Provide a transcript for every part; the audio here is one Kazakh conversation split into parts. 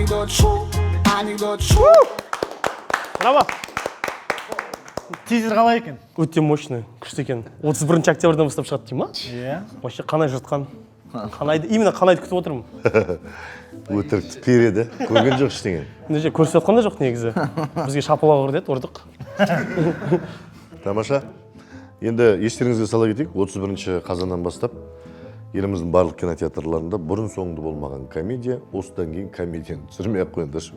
Браво! Тизер қалай екен? Өте мощный, күшті екен. 31 октябрьдан бастап шығады дей ма? Иә. Вообще қанай жұртқан. Именно қанайды күтіп отырмын. Өтірікті переді. Көрген жоқ ештеңе. Неше көрсетіп жатқан да жоқ негізі. Бізге шапалақ ұрды еді, ұрдық. Тамаша. Енді естеріңізге сала кетейік, 31 қазаннан бастап еліміздің барлық кинотеатрларында бұрын соңды болмаған комедия, осыдан кейін комедияны түсірмей-ақ қойыңдаршы.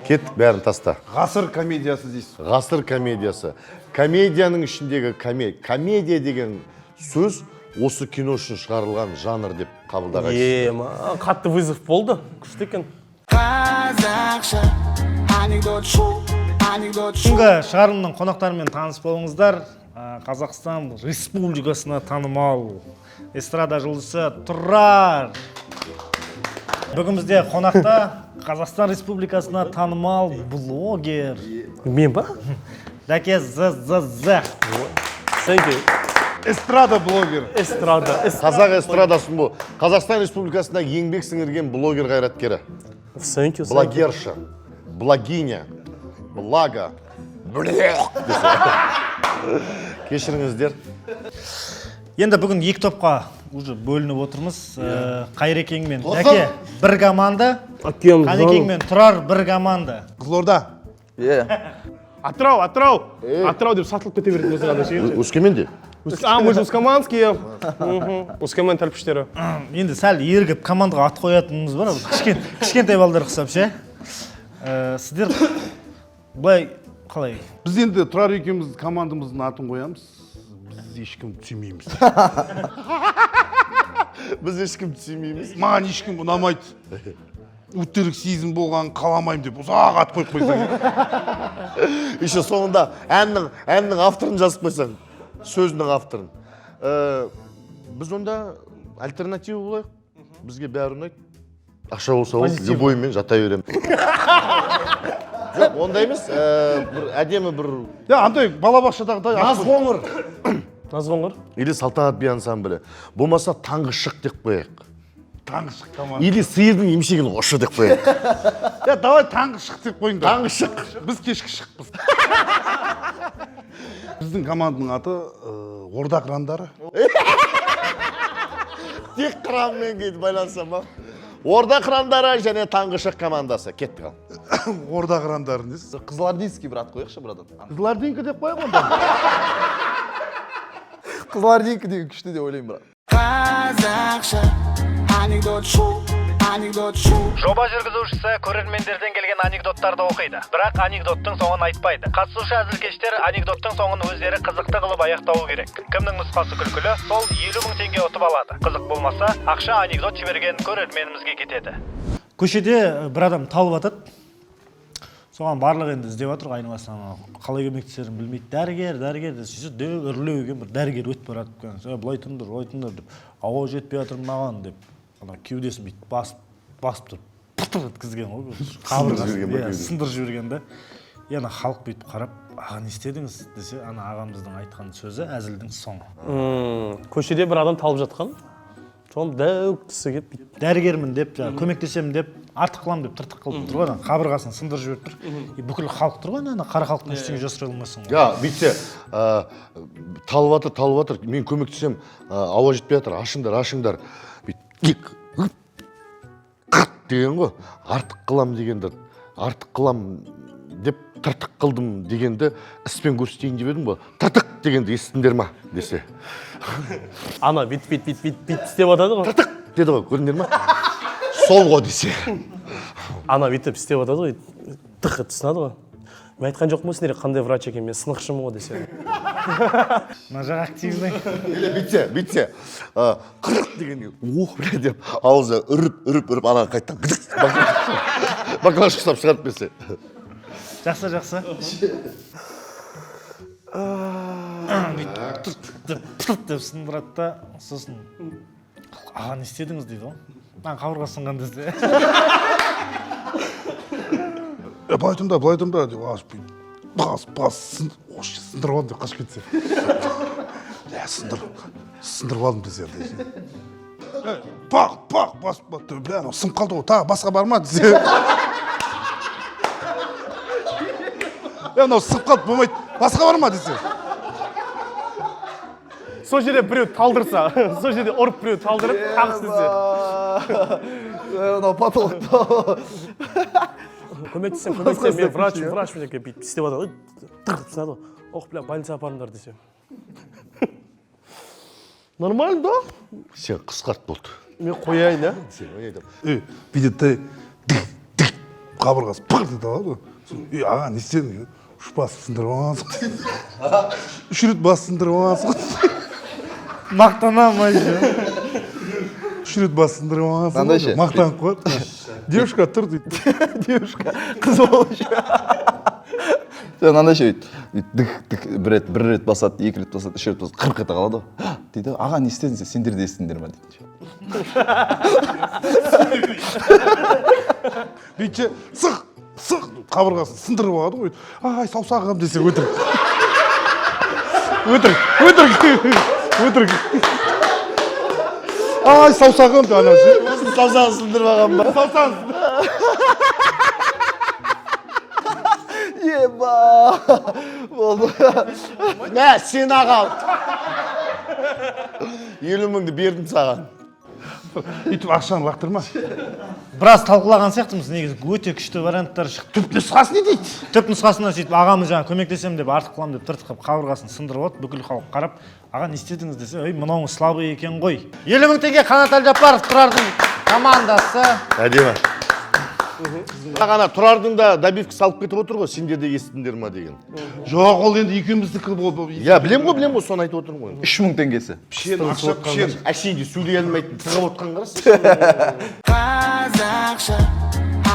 Кет, бәрін таста. Ғасыр комедиясы дейсіз. Ғасыр комедиясы. Комедияның ішіндегі комедия деген сөз осы кино үшін шығарылған жанр деп қабылдағайсыз. Қатты вызов болды. Күшті екен. Бүгінгі шығарылымның қонақтарымен таныс болыңыздар. Қазақстан Республикасына танымал эстрада жұлдызы Тұрар. Бүгін бізде қонақта Қазақстан Республикасына танымал блогер. Мен ба? Дәке З. Эстрада блогер. Эстрада. Қазақ эстрадасын бұл. Қазақстан Республикасында еңбек сіңірген блогер қайраткері. Блогерша, блогиня, блага, кешіріңіздер. Енді бүгін екі топқа уже бөлініп отырмыз. Қайрекең мен Дәке бір команда, Қанекең мен Тұрар бір команда. Қызылорда. Атырау деп сатылып кете беретін осы ғада ше. Өскеменде? Мы же Ускаманские. Ускамен тәлпіштері. Енді сәл ергіп командаға ат қоятынымыз бар. Кішкентай балдар құсап ше. Сіздер бұлай қалай? Біз енді Тұрар екеуміз командамыздың атын қоямыз. Біз ешкім түсемейміз. Біз ешкім түсемейміз. Маған ешкім ұнамайды. Өтірік сезім болған қаламаймын деп ұзақ ат қойып қойсаң. Еще соңында әннің авторын жазып қойсаң. Сөзінің авторын. Біз онда альтернатива болайық. Бізге бәрі ұнайды. Ақша болса ол, любоймен жата беремін. Жоқ, онда емес, әдемі бір... Андай балабақшадағыдай... Назғоңғыр. Или салтанат би ансамблі. Болмаса таңғы шық деп қояйық. Таңғы шық команда. Или сиырдың емшегін ұшы деп қояйық. Давай таңғы шық деп қойыңдар. Таңғы шық. Біз кешкі шықпыз. Біздің команданың аты Орда қырандары. Тек қыранмен кейді байланса ма? Орда қырандары және таңғы шық командасы. Кетті қал. Орда қырандары несі? Қызылординский бір ат қояқшы бұрадан. Қызылординка деп қояқ онда. Қызылординка деген күшті деп ойлаймын бірақ. Жоба жүргізушісі көрермендерден келген анекдоттарды оқиды, бірақ анекдоттың соңын айтпайды. Қатысушы әзілкештер анекдоттың соңын өздері қызықты қылып аяқтауы керек. Кімнің нұсқасы күлкілі, сол 50 мың теңге ұтып алады. Қызық болмаса, ақша анекдот жіберген көрерменімізге кетеді. Көшеде бір адам талып атады. Соған барлық енді іздеп отыр, айналасынан қалай көмектесерін білмейді. Дәрігер сөйтсе үрлеуге бір дәрігер өтіп барады екен. Былай тұрыңдар деп, ауа жетпей жатыр маған деп. Ана кеудесін бүйтіп басып тұрып пытыр еткізген ғой. Қабырғасын сындырып жіберген да. Ана халық бүйтіп қарап, "Аға, не істедіңіз?" десе, ана ағамыздың айтқан сөзі әзілдің соңы. Көшеде бір адам талып жатқан. Соны дәу кісі келіп бүйтіп дәрігермін деп, көмектесемін деп, артық қыламын деп тыртық қылып тұр ғой. Қабырғасын сындырып жіберіп тұр. Бүкіл халық тұр ғой, ана қара халықтың ештеңе жасыра алмайсың ғой. Я, бүйтсе, талып жатыр, мен көмектесем, ауа жетпей жатыр, ашыңдар. Деген ғой, артық қылам дегенді, артық қылам деп тыртық қылдым дегенді іспен көрсетейін деп едім ғой. Тыртық дегенді естіңдер ма десе. Ана бит істеп атады ғой. Тыртық деді ғой, көрдіңдер ма? Сол ғой десе. Ана бүйтіп істеп атады ғой, тықы түсінады ғой. Мен айтқан жоқпын ғой сендерге қандай врач екен, мен сынықшымын ғой десе. Мына жақ активный. Бүйтсе, қырық дегенде, бля деп, ауызы үріп, ана қайттан баклаж ұстап шығарып берсе. Жақсы. Деп сындырады да, сосын, "Аға, не істедіңіз?" дейді ғой. Мен қабырға сынған десе. Былай тұрмда деп сындырып алдым деп қашып кетсе. Сындырып алдым десе. пақ басып барды бля анау сынып қалды ғой тағы басқа бар ма десе анау сынып қалды болмайды басқа бар ма десе сол жерде біреу талдырса сол жерде ұрып біреу талдырып тағы істесе Анау потолокта. көмектесем мен врачпен келіп бүйтіп істеп жатады ғой тығып тастады ғой ох бля больницаға апарыңдар десем нормально да Сен қысқарт болды. мен қояйын а Сен ойнайдым. бүйтеді да қабырғасы пыр ете алады ғой аға не істедің үш бас сындырып алғансың үш рет бас сындырып алғансың мақтанамын айжан. үш рет бас сындырып алғансың Мынандай ше. мақтанып қояды девушка тұр дейді Девушка. Қыз болушы. Мынандай ше бүйтіп бір рет басады, екі рет басады, үш рет басады, 40 ете қалады ғой. Дейді, аға не істедіңіз? Сендер де естіңдер ма дейді. бүйтсе сық қабырғасын сындырып алады ғой ай саусағым десе өтірік ай саусағым деп анау ше Саусағын сындырып алған ба? Еба! Болды. Мә, сен ағал. 50.000-ді бердім саған. бүйтіп ақшаны лақтырма Біраз талқылаған сияқтымыз, негізі өте күшті варианттар шықты. түп нұсқасы не дейді Түп нұсқасында сөйтіп ағамыз жаңа көмектесем деп артық қыламын деп тыртық қылып қабырғасын сындырып алды. Бүкіл халық қарап, аға не істедіңіз десе, ей мынауыңыз слабый екен ғой. 50.000 теңге Қанат Әлжапаров Тұрардың командасы. Әдемі. Ана Тұрардың да добивка салып кетіп отыр ғой, сендер де естіңдер ма деген. жоқ ол енді екеуміздікі болды Я білем ғой, соны айтып отырмын ғой. 3000 теңгесі. пішен ақша пішен Әшейінде сөйлей алмайтын тығып отқан қарасың. қазақша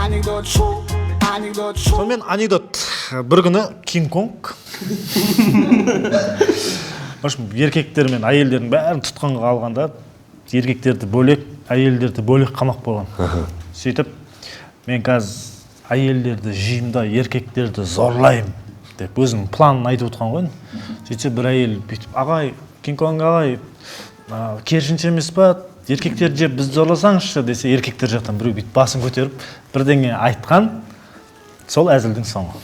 анекдот шоу Сонымен анекдот. Бір күні Кинг-Конг. В общем, еркектер мен әйелдердің бәрін тұтқынға алғанда, еркектерді бөлек, әйелдерді бөлек қамақ болған. Сөйтіп, мен қазір әйелдерді жиымда еркектерді зорлаймын деп өзінің планын айтып отқан ғой. Сөйтсе бір әйел бүйтіп, ағай, Кинг-Конг ағай, керісінше емес па, еркектерді жеп бізді зорласаңызшы десе, еркектер жақтан біреу бүйтіп басын көтеріп, бірдеңе айтқан, сол әзілдің соңы.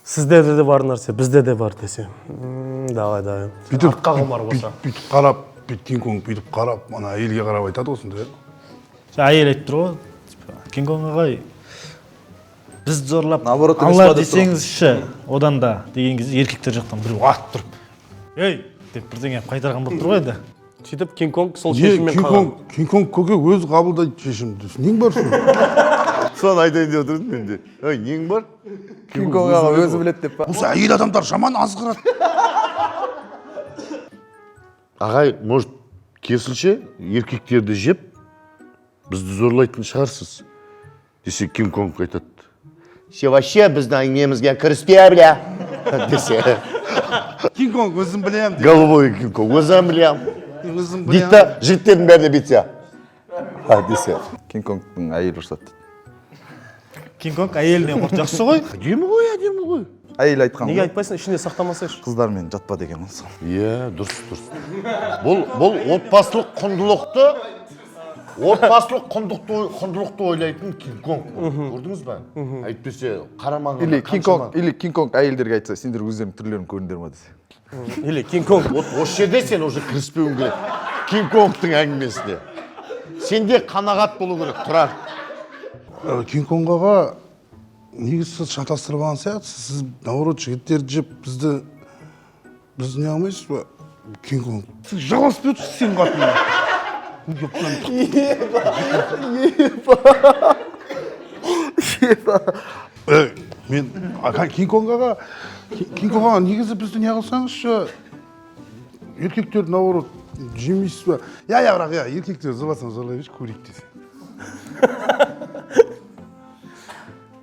сіздерде де бар нәрсе бізде де бар десе давай бүйтіп артқа құмар болса бүйтіп қарап бүйтіп Кинг-Конг бүйтіп қарап ана әйелге қарап айтады ғой сондай Әйел айтып тұр ғой, Кинг-Конг ағай, бізді зорлап Наоборот, емес алар па деп тұр. десеңізші одан да деген кезде еркектер жақтан біреу атып тұрып, ей деп бірдеңе қайтарған болып тұр ғой енді. сөйтіп Кинг-Конг сол шешіммен қалған Кинг-Конг көке өзі қабылдайды шешімді нең бар сонда Соны айтайын деп отырдым мен де. Ой, нең бар? Кинг-Конг аға өзі біледі деп па. осы әйел адамдар жаман азғырады Ағай, может, керісінше еркектерді жеп, бізді зорлайтын шығарсыз. Десе Кинг-Конг айтады. Сен вообще біздің әңгімемізге кіріспе, бля. Десе. Кинг-Конг өзім білем дейді Головой Кинг-Конг, өзім білем. өзім Дейді білем да, жігіттердің бәріне бүйтсе. Десе. Кинг-Конгтың әйелі ұрсады. Кинг-Конг әйеліне құрт жақсы ғой. Әдемі ғой. Әйел айтқан неге ғой. айтпайсың ішінде сақтамасайшы Қыздармен жатпа деген ғой. Иә, дұрыс. Бұл отбасылық құндылықты ойлайтын Кинг-Конг. Көрдіңіз ба? Әйтпесе қарамағына Или Кинг-Конг әйелдерге айтса, сендер өздерің түрлерін көріңдер ма десе. или Кинг-Конг Осы жерде сен уже кіріспеуің керек. Кинг-Конгтың әңгімесіне. Сенде қанағат болу керек, Тұрар. Кинг-Конгға негізі сіз шатастырып алған сияқтысыз сіз наоборот жігіттерді жеп бізді не алмайсыз ба Кинг-Конг сіз жаласпай отырсыз сен қатынға мен Кинг-Конгға негізі бізді не қылсаңызшы еркектерді наоборот жемейсіз ба бірақ еркектер зорласаң зорлай берші көрейік десе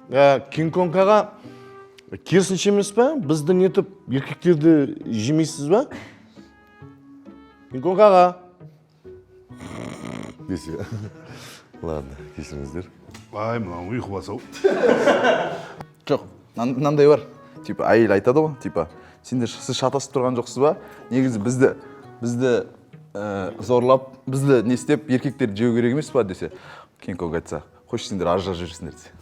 Кинг-Конгға керісінше емес па? Бізді нетіп еркектерді жемейсіз ба? Кинг-Конгға десе. Ладно, кешіріңіздер. ай мынау ұйқы басау Жоқ, мынандай бар. Типа әйел айтады ғой, типа сендер сіз шатасып тұрған жоқсыз ба? Негізі бізді зорлап бізді не істеп еркектер жеу керек емес па десе, Кинг-Конг айтса, қойшы сендер ар жақ жүрсіңдер десе.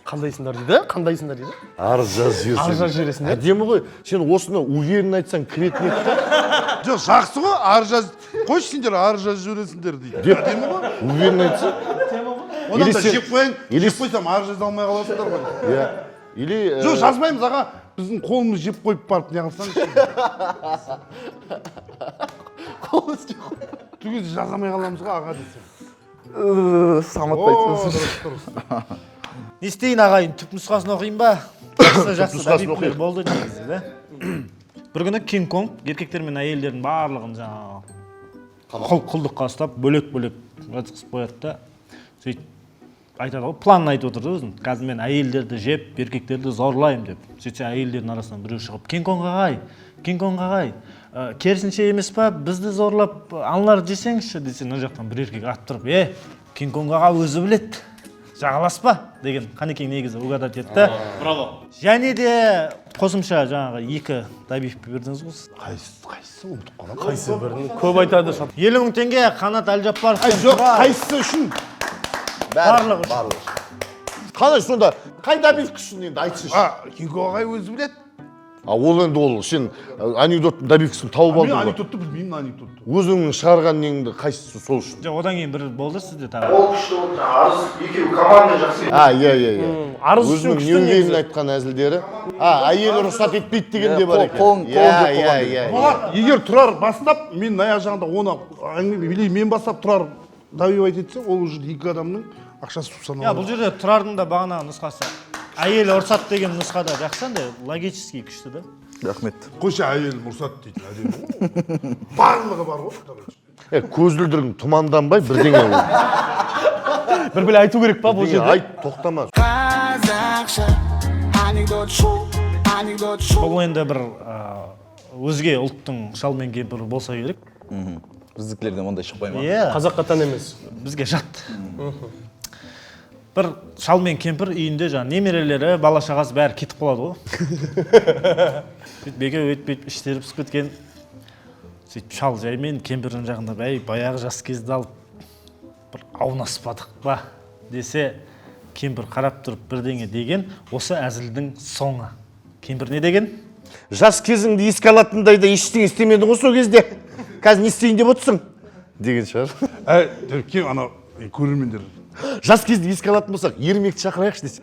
Қандайсыңдар дейді? Қандайсыңдар дейді? Арыз жаз жіберсең. Арыз жазып жібересің, иә? Әдемі ғой. Сен осыны уверенно айтсаң кіретін еді да. жоқ жақсы ғой ар жаз қойшы сендер ар жазып жібересіңдер дейді әдемі ғой Уверенно айтса. одан да сен- жеп қояйын или- жеп қойсам ар жаза алмай қаласыңдар ғой Иә. Или жоқ жазбаймыз аға біздің қолымыз жеп қойып барып не қылсаң түгел жаза алмай қаламыз ғой аға десем Самат О, дұрыс, дұрыс. Не істейін ағайын, түп нұсқасын оқиын ба? Жақсы, жақсы, нұсқасын дәбиптер оқиық. болды негізі, да? Бір күні Кинг-Конг еркектер мен әйелдердің барлығын жаңағы құлдыққа ұстап, бөлек-бөлек жатқызып қояды да. Сөйтіп айтады ғой, планын айтып отырды өзін. Қазір мен әйелдерді жеп, еркектерді зорлаймын деп. Сөйтсе әйелдердің арасынан біреу шығып, Кинг-Конг ағай, Кинг-Конг ағай, керісінше емес па, бізді зорлап аналарды жесеңізші десе, мына жақтан бір еркек атып тұрып, Кинг-Конг аға өзі біледі. Жағаласпа деген Қанекең негізі угадать етті. Браво. Және де қосымша жаңағы екі добивка бердіңіз ғой. қайсысы ұмытып қалам Қайсы бірін көп айтады. 50 мың теңге Қанат Әлжаппаров. жоқ қайсысы үшін Барлығы үшін. қалай сонда қайда добивкасын енді айтсыншы. Кинг-Конг ағай өзі біледі Ол енді ол сен анекдоттың добивкасын тауып мен алдың ғой. анекдотты білмеймін анекдотты Өзіңнің шығарған неңді қайсысы сол үшін? Жоқ, одан кейін бір болды сізде тағы. Иә. Арыз үшін Өзінің күшті негізі. неуверенно айтқан әзілдері. әйел рұқсат етпейді деген де бар екен. Қолын болады егер тұрар бастап мен аяқ жағында оны әңгіме или мен бастап тұрар добивать етсе ол уже екі адамның ақшасы су Я, бұл саналады жерде Тұрардың да бағанағы нұсқасы. Әйел ұрсат деген нұсқада жақсы да логически күшті да. Рахмет. қойшы әйелім ұрсады дейді әдемі барлығы бар ғой Көзілдірің тұманданбай бірдеңе ол. Бір біле айту керек па бұл жерде? Айт, тоқтама. қазақша анекдот шу Бұл енді бір өзге ұлттың шал мен кемпірі болса керек. Біздікілерден ондай шықпай ма? Иә, Қазаққа тән емес. бізге жат. Бір шал мен кемпір үйінде жаңа немерелері, бала шағасы бәрі кетіп қалады ғой. Сөйтіп бекеу өйтпейіп іштері пысып кеткен. Сөйтіп шал жаймен кемпірдің жағында баяғы жас кезді алып бір аунаспадық ба десе, кемпір қарап тұрып бірдеңе деген, осы әзілдің соңы. Кемпір не деген? Жас кезіңді еске алатындай да ештеңе істемедің ғой сол кезде. Қазір не істейін деп отырсың? Деген шығар. кем анау көрермендер Жас кезде еске алатын болсақ, ермекті шақырайықшы десе.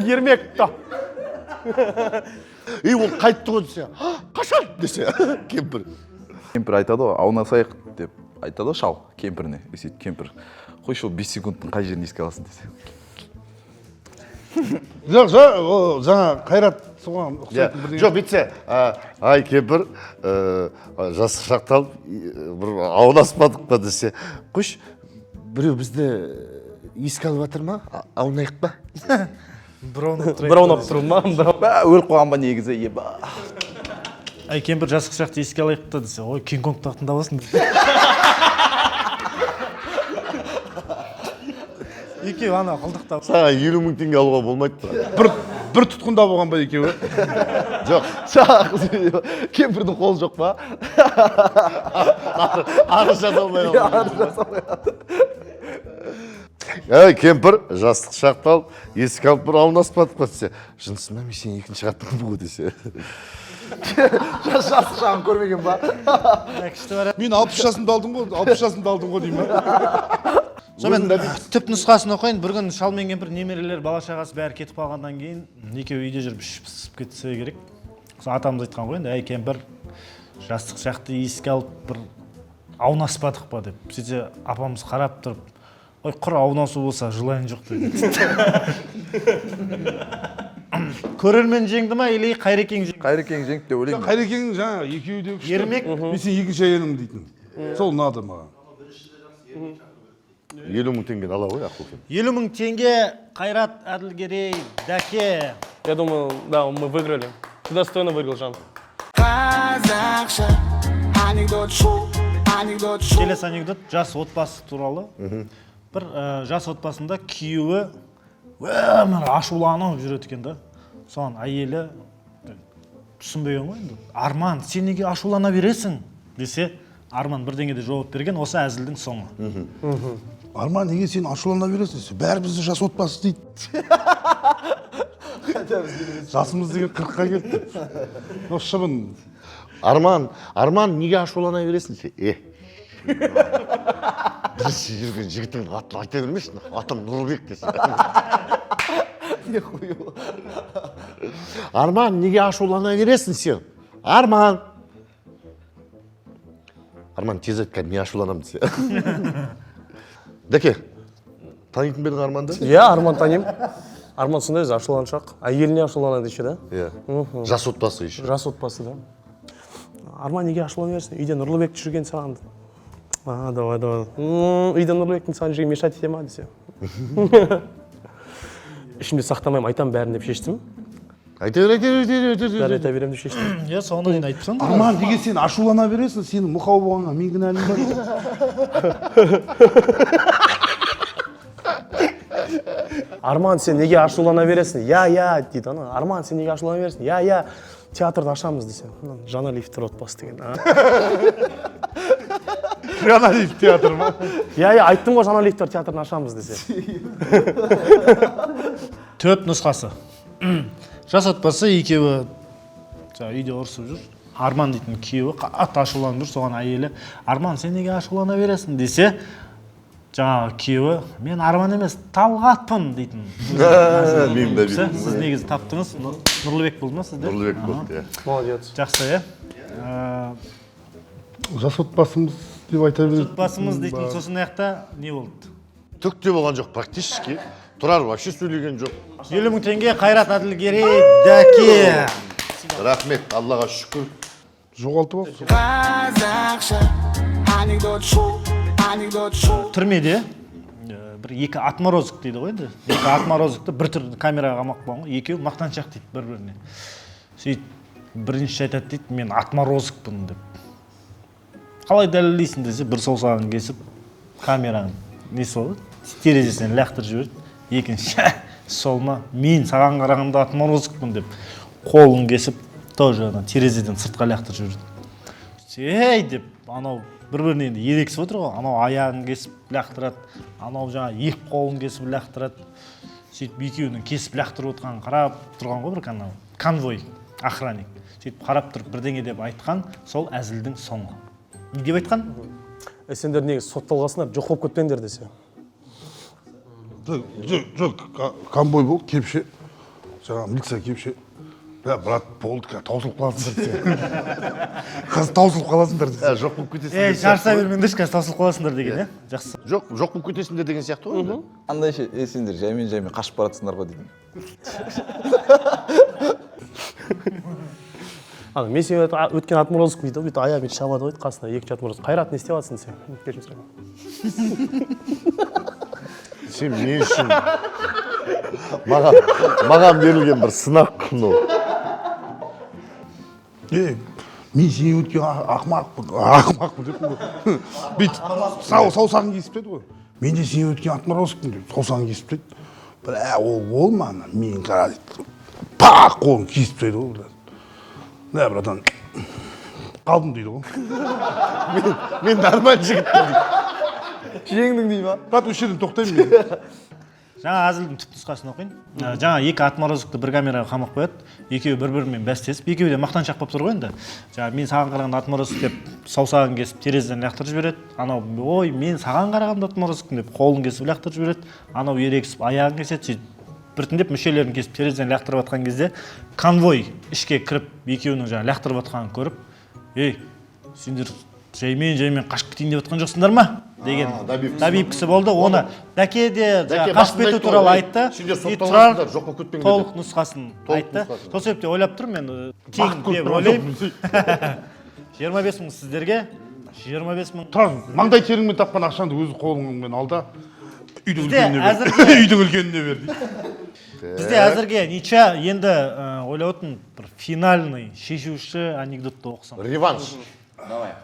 Ермек та. Ол қайтты ғой десе, қашан десе, кемпір. Кемпір айтады ғой, аунасайық деп айтады ғой шал кемпіріне. Сөйтіп кемпір, қойшы ол 5 секундтың қай жерін еске аласың десе. жоқ жаңа қайрат соған ұқсайтын бірдеңе Жоқ, бітсе, ай кемпір, жас шақталып, бір аунаспадық па десе, қойшы, біреу бізді еске алып жатыр ма? Аунайық па? Бір аунап тұру ма? Өліп қойған ба негізі, еба. Ай, кемпір жасық шақты еске алайық та десе, ой, Кинг-Конг тақтында басын. Екеу ана қылдықтап. Саған 50 мың теңге алуға болмайды тұра. бір тұтқында болған ба екеуі Жоқ, Кемпірдің қолы жоқ па? арыз жаза алмай кемпір жастық шақты алып, еске алып бір аунаспадық па десе, жынысына мен сен екінші қаттың бұл десе. Жастық шағын көрмеген ба? мен 60 жасымда алдым ғой деймін ба Сонымен түп нұсқасын оқайын. Бір күн шал мен кемпір немерелер, бала шағасы бәрі кетіп қалғаннан кейін екеуі үйде жүріп ішіп кетсе керек. Сол атамыз айтқан ғой енді, әй кемпір, жастық шақты еске алып бір аунаспадық па деп. Сөйтсе апамыз қарап тұрып, ой, құр аунасу болса жылайын жоқ dedi. Көрермен жеңді ма или Қайрекең жеңді? Қайрекең жеңді деп ойлаймын. қайрекең жаңа екеуі де күшті Ермек? мен сен екінші әйелім дейтін сол ұнады маған 50 мың теңгені ала ғой, Ақбөкен. 50 мың теңге Қайрат Әділгерей, Дәке. Я думаю, да, мы выиграли. Ты достойно выиграл, Жан. қазақша анекдот шу Келесі анекдот жас отбасы туралы. Бір жас отбасында күйеуі ашуланып жүреді екен да. Соған әйелі түсінбеген ғой енді. Арман, сен неге ашулана бересің десе, Арман бірдеңеде жауап берген, осы әзілдің соңы. Арман, неге сен ашулана бересің? Бәрі бізді жас отбасы дейді. Жасымыз деген 40-қа келді. Шыбын. Арман неге ашулана бересің? Бірінші жүрген жігітің атын айта бермесін, атым Нұрбек десе. Арман, неге ашулана бересің сен? Арман, тез айтқан, не ашуланам десе. Дәке, танитын бедің Арманды? Иә, Арман танимын. Арман сондай өзі ашуланшақ. Әйеліне ашуланады еще, да? Иә. Жас отбасы еще. Жас отбасы, да. Арман неге ашулана бересің? Үйде Нұрлыбек жүрген саған. Давай. Үйде Нұрлыбектің саған жүрген мешать ете ма десе. Ішімде сақтамаймын, айтам бәрін деп шештім. Айтыр. Бәрін айта берем деп шештім. Иә, соңына дейін айтып тұрсың. Арман, неге сен ашулана бересің? Сенің мұқау болғанға мен кінәлім бар. Арман, сен неге ашулана бересің? Я, дейді ана. Арман, сен неге ашулана бересің? Я, театрды ашамыз десе. Жаңа лифтер отбасы деген. Жаңа лифт театр ма? Я, айттым ғой жаңа лифтер театрын ашамыз десе. Төп нұсқасы. Жас отбасы екеуі үйде ұрысып жүр. Арман дейтін күйеуі қатты ашуланып жүр, соған әйелі Арман, сен неге ашулана бересің десе, жаңағы күйеуі мен Арман емес, Талғатпын дейтін. Сіз негізі таптыңыз, Нұрлыбек болды ма сізде? Нұрлыбек болды, иә. Молодец. Жақсы, Жас отбасымыз деп айта береді. отбасымыз дейтін сосын аяқта не болды? Түк те болған жоқ, практически. Тұрар вообще сөйлеген жоқ. 50 мың теңге Қайрат Әділгерей Дәке. Рахмет, Аллаға шүкір. Жоғалтып алып. қазақша анекдот шу Түрмеде бір екі отморозок дейді ғой енді. Екі отморозокты бір түрді камераға қамап қойған ғой. Екеуі мақтаншақ дейді бір-біріне. Сөйтіп бірінші айтады дейді, мен отморозокпын деп. Қалай дәлелдейсің десе, бір саусағын кесіп камераның несі болады, терезесінен лақтырып жіберді. Екінші, сол ма, мен саған қарағанда отморозокпын деп қолын кесіп тоже терезеден сыртқа лақтырып жіберді. Ей деп, анау бір-біріне енді ерегісіп отыр ғой, анау аяғын кесіп лақтырады, анау жаңа екі қолын кесіп лақтырады. Сөйтіп екеуінің кесіп лақтырып отқанын қарап тұрған ғой бір конвой, охранник. Сөйтіп қарап тұрып бірдеңе деп айтқан, сол әзілдің соңы. Не деп айтқан? Сендер неге сотталғасындар, жоқ болып кетпеңдер десе. Жоқ, конвой бол, кепше. Жаңа милиция кепше. Брат, болды, таусылып қаласыңдар. Қазір таусылып қаласыңдар. Жоқ болып кетесіңдер. Жарыса бермеңдерші, қазір таусылып қаласыңдар деген, е? Жақсы. Жоқ болып кетесіңдер деген сияқты ғой. Андай ше, сендер жаймен қашып баратсыңдар ғой деймін. Мен сен өткен отморозок дейді, бүйтіп аяғымен шабады ғой, қасында екінші отморозок. Қайрат, не істеп жатсың сен? Кешірім сұраймын. Сен мен үшін маған берілген бір сынақ күн ол. Мен сен өткен ақмақпын деп қой. Бүйтіп саусағын кесіп деді ғой. Мен де сен өткен отморозокпын деп саусағын кесіп деді. Ол болма, мен қара дейді. Пақ қолын кесіп деді ғой. Да, братан, қалдым дейді ғой. Мен нормаль жігітпін дейді. Жеңдің дей ма? Брат, осы жерден тоқтаймын мен. Жаңа әзілдің түп нұсқасын оқиын. Жаңа екі отморозокты бір камераға қамап қояды. Екеуі бір-бірімен бәстесіп, екеуі де мақтаншақ болып тұр ғой енді. Жаңа мен саған қарағанда отморозок деп саусағын кесіп терезеден лақтырып жібереді. Анау ой, мен саған қарағанда отморозокпын деп қолын кесіп лақтырып жібереді. Анау ерегісіп аяғын кеседі, сөйтіп біртіндеп мүшелерін кесіп терезеден лақтырып жатқан кезде конвой ішке кіріп екеуінің жаңа лақтырып жатқанын көріп, ей, сендер жаймен қашып кетейін деп жатқан жоқсыңдар ма? Деген Дабип кісі болды. Оны Дәке де қашып кету туралы айтты. Тұрар жоқ болып кетпеңдер. Толық нұсқасын айтты. Сол себепте ойлап тұрмын мен тең деп ойлаймын. 25 мың сіздерге, 25 мың. Тұрар, маңдай теріңмен тапқан ақшаңды өзі қолыңмен ал да үйдің үлкеніне бер дейді. Бізде әзірге нича, енді ойлап отырмын бір финальный шешуші анекдотты оқысам. Реванш.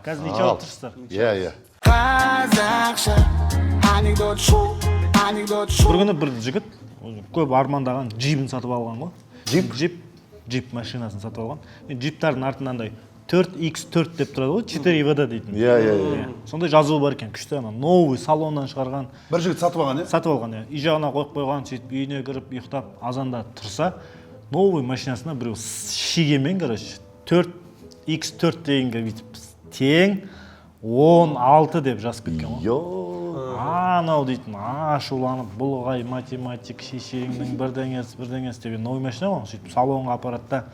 Қазір нича болып тұрсыздар. Иә. қазақша анекдот шу Бір күні бір жігіт көп армандаған джипін сатып алған ғой. Джип джип машинасын сатып алған. Джиптардың артында андай 4X4 деп тұрады ғой, 4VD дейтін. Иә. Сондай жазуы бар екен, күшті ана новый салоннан шығарған. бір жігіт сатып алған, Сатып алған, үй жағына қойып қойған, сөйтіп үйіне кіріп ұйықтап, азанда тұрса, новый машинасына біреу шегемен, короче, 4X4 дегенге бүйтіп тең 16 деп жазып кеткен ғой. Анау дейтін, ашуланып, бұлғай математик шешеңнің бірдеңесі деп новый машина ғой, сөйтіп салонға аппаратта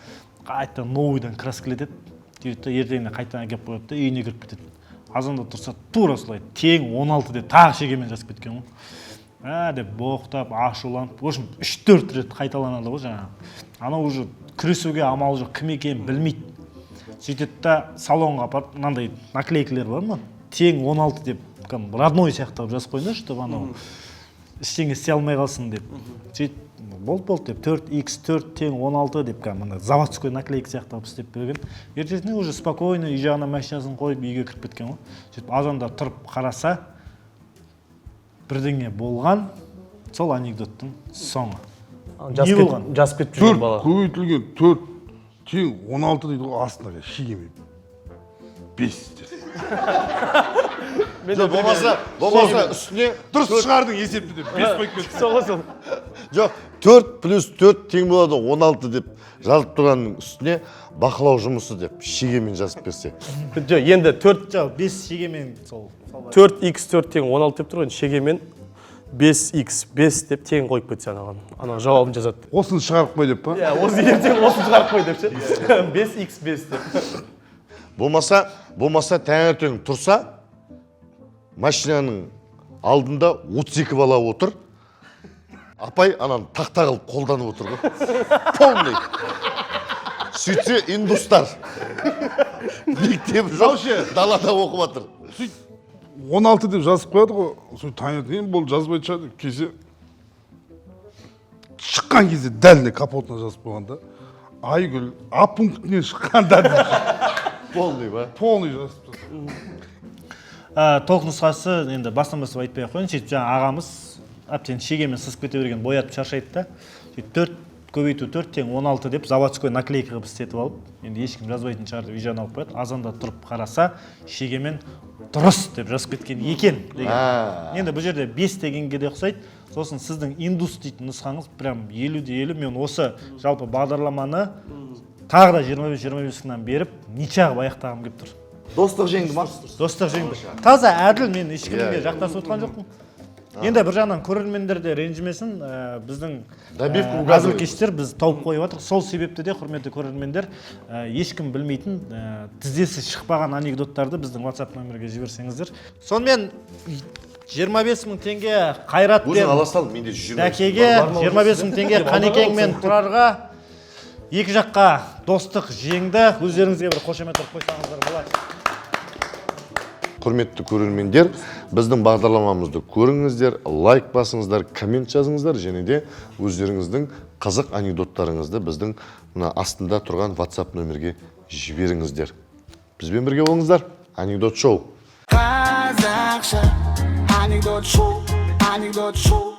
қайта новыйдан краскілетеді. Сөйтіп ертеңіне қайтадан әкеп қояды да үйіне кіріп кетеді. Азанда тұрса тура солай тең 16 деп тағы шегемен жазып кеткен ғой. Деп боқтап, ашуланып, в общем 3-4 рет қайталанады ғой жаңағы. Анау уже күресуге амал жоқ, кім екенін білмейді. Сөйтеді да салонға апарып, мынандай наклейкалер бар ма? Тең 16 деп, родной сияқты қылып жазып қойыңдар, чтобы анау ештеңе істей алмай қалсын деп. Сөйтіп болды деп 4X4 тең 16 деп заводской наклейка сияқты қылып істеп берген. Ертесіне уже спокойно үй жағына машинасын қойып үйге кіріп кеткен ғой. Сөйтіп азанда тұрып қараса, бірдеңе болған, сол анекдоттың соңы. Не болған? Жазып кетіп жүрген бала. көбейтілген 4 тең 16 дейді ғой, астындағы шегемен 5 Болмаса үстіне дұрыс шығардың есепті деп 5 қойып кетті. Соғылсын. жоқ 4 плюс 4 тең болады 16 деп жазып тұрғанның үстіне бақылау жұмысы деп шегемен жазып берсе. Жоқ, енді 5 шегемен сол 4X4 тең 16 деп тұр ғой, шегемен 5X5 деп тең қойып кетсе ана жауабын жазады. Осыны шығарып қой деп па? Иә, осы ертең осыны шығарып қой деп ше. 5X5 деп. Болмаса таңертең тұрса, машинаның алдында 32 бала отыр. Апай ананы тақта қылып қолданып отыр ғой. Полный. Сөйтсе индустар. Мектеп жоқ, далада оқып жатыр. 16 деп жазып қояды ғой. Сөйтіп таңертең бұл жазбай шығады. Кесе шыққан кезде дәл капотына жазып қойғанда Айгүл А пунктінен шыққанда Полный ба? полный жазып. толық нұсқасы енді бастан бастап айтпай ақ қояйын. Сөйтіп жаңа ағамыз әбден шегемен сызып кете берген, боятып шаршайды да. Сөйтіп 4 көбейту 4 тең 16 деп заводской наклейка қылып істетіп алып, енді ешкім жазбайтын шығар деп үй жағына алып қояды. Азанда тұрып қараса, шегемен дұрыс деп жазып кеткен екен деген. Енді бұл жерде 5 дегенге де ұқсайды. Сосын сіздің индус дейтін нұсқаңыз прям 50-де 50. Мен осы жалпы бағдарламаны тағы да 25-25-нан беріп, нича қылып аяқтағым келіп тұр. Достық жеңді ма? Достық жеңді. Таза әділ, мен ешкімге жақтасып отқан жоқпын. Енді бір жағынан көрермендер де ренжімесін, біздің әзіл-кештер біз тауып қойып жатыр. Сол себепті де құрметті көрермендер, ешкім білмейтін тізесі шықпаған анекдоттарды біздің WhatsApp нөмірге жіберсеңіздер. Сонымен 25 000 теңге Қайрат пен Дәкеге, 25 000 теңге Қанекең мен Тұрарға, екі жаққа достық жеңді. Өздеріңізге бір қошемет ұрып қойсаңыздар болады. Құрметті көрермендер, біздің бағдарламамызды көріңіздер, лайк басыңыздар, коммент жазыңыздар, және де өздеріңіздің қызық анекдоттарыңызды біздің астында тұрған WhatsApp нөмірге жіберіңіздер. Бізбен бірге болыңыздар. Анекдот шоу. Қазақша анекдот шоу, анекдот шоу.